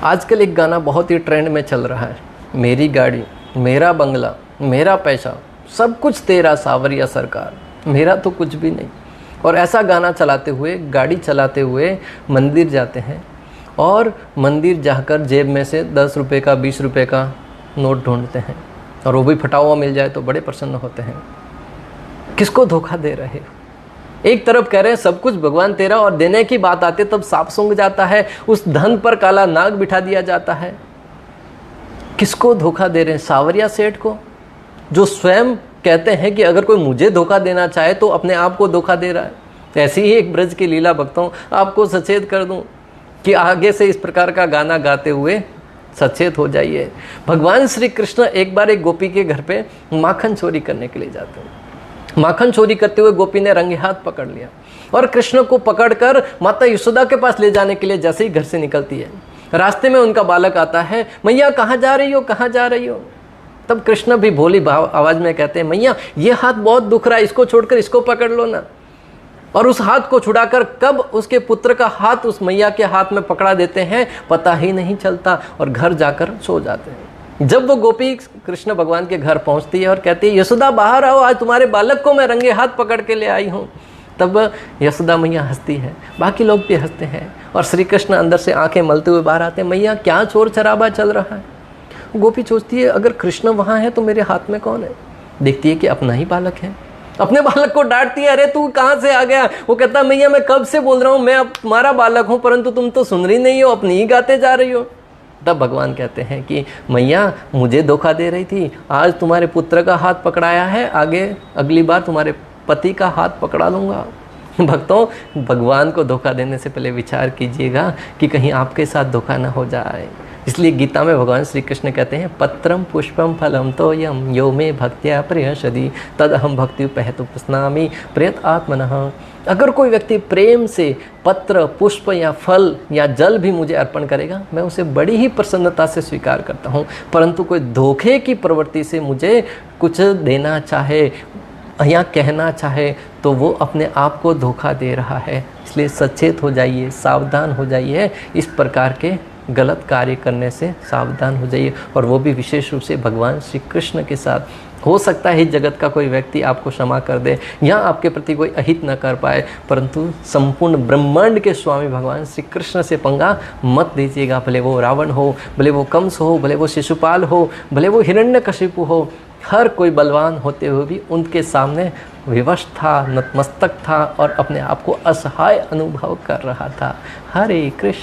आजकल एक गाना बहुत ही ट्रेंड में चल रहा है, मेरी गाड़ी, मेरा बंगला, मेरा पैसा, सब कुछ तेरा सावरिया सरकार, मेरा तो कुछ भी नहीं। और ऐसा गाना चलाते हुए, गाड़ी चलाते हुए मंदिर जाते हैं और मंदिर जाकर जेब में से 10 रुपये का, 20 रुपये का नोट ढूंढते हैं और वो भी फटा हुआ मिल जाए तो बड़े प्रसन्न होते हैं। किसको धोखा दे रहे हो? एक तरफ कह रहे हैं सब कुछ भगवान तेरा, और देने की बात आती तब सांप सूंघ जाता है, उस धन पर काला नाग बिठा दिया जाता है। किसको धोखा दे रहे हैं? सावरिया सेठ को, जो स्वयं कहते हैं कि अगर कोई मुझे धोखा देना चाहे तो अपने आप को धोखा दे रहा है। ऐसी ही एक ब्रज की लीला भक्तों, आपको सचेत कर दूं कि आगे से इस प्रकार का गाना गाते हुए सचेत हो जाइए। भगवान श्री कृष्ण एक बार एक गोपी के घर पे माखन चोरी करने के लिए जाते हैं। माखन चोरी करते हुए गोपी ने रंगे हाथ पकड़ लिया और कृष्ण को पकड़कर माता यशोदा के पास ले जाने के लिए जैसे ही घर से निकलती है, रास्ते में उनका बालक आता है, मैया कहाँ जा रही हो, कहाँ जा रही हो? तब कृष्ण भी भोली आवाज में कहते हैं, मैया ये हाथ बहुत दुख रहा है, इसको छोड़कर इसको पकड़ लो ना। और उस हाथ को छुड़ाकर कब उसके पुत्र का हाथ उस मैया के हाथ में पकड़ा देते हैं पता ही नहीं चलता, और घर जाकर सो जाते हैं। जब वो गोपी कृष्ण भगवान के घर पहुंचती है और कहती है, यशोदा बाहर आओ, आज तुम्हारे बालक को मैं रंगे हाथ पकड़ के ले आई हूँ। तब यशोदा मैया हंसती है, बाकी लोग भी हंसते हैं, और श्री कृष्ण अंदर से आंखें मलते हुए बाहर आते हैं, मैया क्या चोर चराबा चल रहा है? गोपी सोचती है अगर कृष्ण वहाँ है तो मेरे हाथ में कौन है? देखती है कि अपना ही बालक है। अपने बालक को डांटती है, अरे तू कहाँ से आ गया? वो कहता है, मैया मैं कब से बोल रहा हूँ, मैं अब तुम्हारा बालक हूँ, परंतु तुम तो सुन रही नहीं हो, अपनी ही गाते जा रही हो। तब भगवान कहते हैं कि मैया मुझे धोखा दे रही थी, आज तुम्हारे पुत्र का हाथ पकड़ाया है, आगे अगली बार तुम्हारे पति का हाथ पकड़ा लूँगा। भक्तों, भगवान को धोखा देने से पहले विचार कीजिएगा कि कहीं आपके साथ धोखा ना हो जाए। इसलिए गीता में भगवान श्री कृष्ण कहते हैं, पत्रम पुष्पम फलम तोयम यो मे भक्त्या प्रियशदि तद अहम भक्ति पहतु प्रश्नामि प्रयत आत्मनः। अगर कोई व्यक्ति प्रेम से पत्र, पुष्प या फल या जल भी मुझे अर्पण करेगा, मैं उसे बड़ी ही प्रसन्नता से स्वीकार करता हूँ। परंतु कोई धोखे की प्रवृत्ति से मुझे कुछ देना चाहे या कहना चाहे तो वो अपने आप को धोखा दे रहा है। इसलिए सचेत हो जाइए, सावधान हो जाइए, इस प्रकार के गलत कार्य करने से सावधान हो जाइए। और वो भी विशेष रूप से भगवान श्री कृष्ण के साथ। हो सकता है जगत का कोई व्यक्ति आपको क्षमा कर दे या आपके प्रति कोई अहित न कर पाए, परंतु संपूर्ण ब्रह्मांड के स्वामी भगवान श्री कृष्ण से पंगा मत दीजिएगा। भले वो रावण हो, भले वो कंस हो, भले वो शिशुपाल हो, भले वो हिरण्यकशिपु हो, हर कोई बलवान होते हुए भी उनके सामने विवश था, नतमस्तक था और अपने आप को असहाय अनुभव कर रहा था। हरे कृष्ण।